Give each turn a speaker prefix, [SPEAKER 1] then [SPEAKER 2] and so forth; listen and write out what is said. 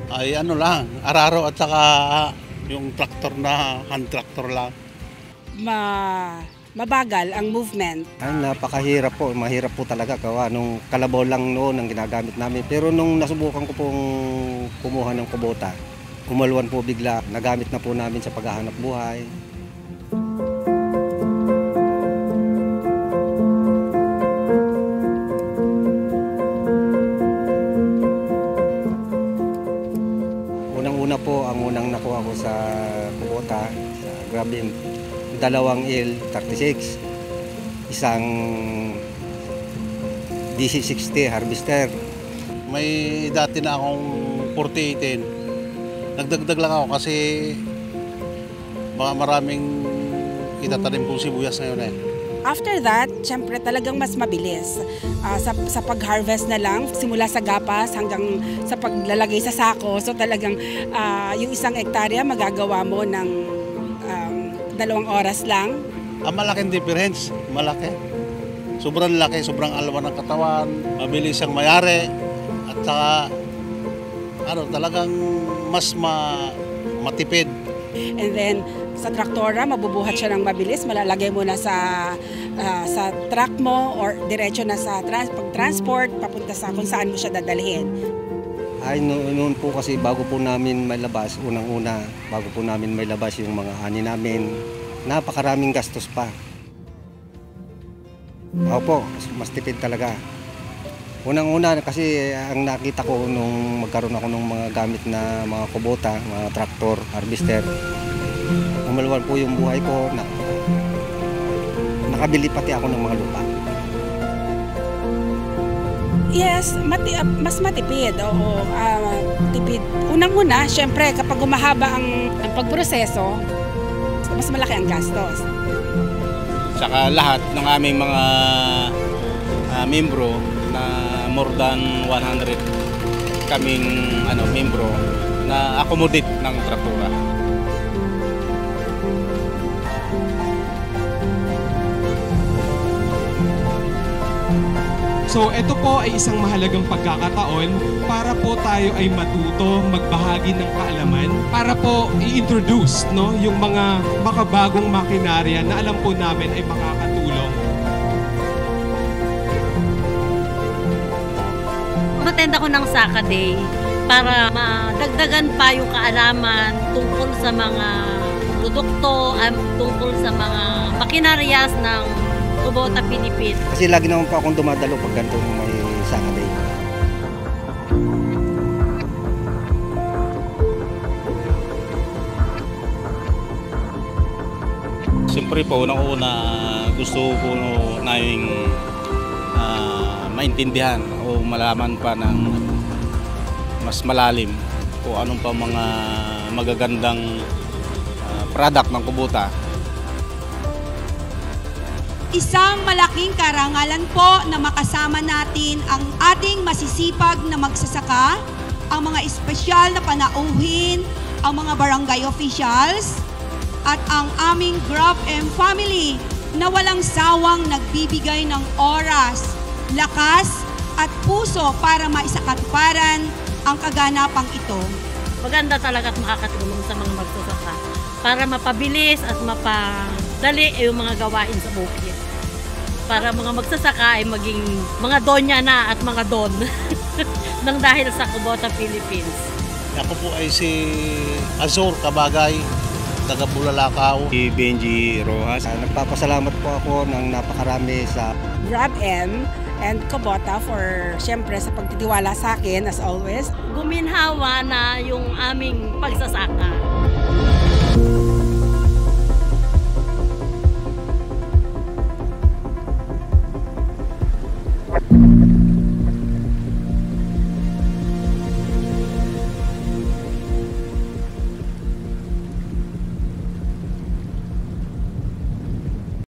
[SPEAKER 1] ay ano lang, araro at saka yung traktor na hand tractor lang.
[SPEAKER 2] Mabagal ang movement.
[SPEAKER 3] Ay, napakahirap po, mahirap po talaga gawa nung kalabaw lang noon ang ginagamit namin. Pero nung nasubukan ko pong kumuha ng kubota, umalwan po bigla, nagamit na po namin sa paghahanap buhay. Unang-una po, ang unang nakuha ko sa kubota, sa Grabim, 2 L36, isang DC60 harvester.
[SPEAKER 1] May dati na akong 4018. Nagdagdag lang ako kasi maraming itatanim kong sibuyas ngayon eh.
[SPEAKER 2] After that, syempre talagang mas mabilis. Sa pag-harvest na lang, simula sa gapas hanggang sa paglalagay sa sako. So talagang yung 1 hektarya magagawa mo ng 2 oras lang.
[SPEAKER 1] Ang malaking difference, malaki. Sobrang laki, sobrang alwa ng katawan, mabilis ang mayari, at saka talagang mas matipid.
[SPEAKER 2] And then sa traktora, mabubuhat siya ng mabilis, malalagay mo na sa truck mo or diretso na sa pag-transport, papunta sa kung saan mo siya dadalhin.
[SPEAKER 3] Ay, noon po kasi bago po namin mailabas, unang-una, bago po namin mailabas yung mga ani namin, napakaraming gastos pa. Opo, mas tipid talaga. Unang-una kasi ang nakita ko nung magkaroon ako ng mga gamit na mga kubota, mga traktor, harvester, umalwan po yung buhay ko, nakabili pati ako ng mga lupa.
[SPEAKER 2] Yes, mas matipid. Oo, tipid. Unang-una, syempre kapag humahaba ang pagproseso, mas malaki ang gastos.
[SPEAKER 4] Saka lahat ng aming mga membro na more than 100 kaming membro na accommodate ng traktora.
[SPEAKER 5] So ito po ay isang mahalagang pagkakataon para po tayo ay matuto magbahagi ng kaalaman, para po i-introduce yung mga makabagong makinarya na alam po namin ay makakatulong.
[SPEAKER 6] Umattend ako ng Saka Day para madagdagan pa yung kaalaman tungkol sa mga produkto, tungkol sa mga makinaryas ng Kubota Philippines.
[SPEAKER 3] Kasi lagi naman po akong dumadalo pag ganito may Saka Day.
[SPEAKER 4] Siyempre po, unang-una gusto ko namin maintindihan o malaman pa ng mas malalim kung anong pa mga magagandang product ng kubota.
[SPEAKER 7] Isang malaking karangalan po na makasama natin ang ating masisipag na magsasaka, ang mga espesyal na panauhin, ang mga barangay officials, at ang aming Grabim family na walang sawang nagbibigay ng oras, lakas at puso para maisakatuparan ang kaganapang ito.
[SPEAKER 6] Maganda talaga at makakatulong sa mga magsasaka para mapabilis at mapadali yung mga gawain sa bukid. Para mga magsasaka ay maging mga donya na at mga don nang dahil sa Kubota Philippines.
[SPEAKER 1] Ako po ay si Azor Kabagay, taga Bulalakaw.
[SPEAKER 4] Si Benji Rojas.
[SPEAKER 3] Nagpapasalamat po ako ng napakarami sa
[SPEAKER 2] Grabim and Kubota for syempre sa pagtitiwala sa akin as always.
[SPEAKER 6] Guminhawa na yung aming pagsasaka.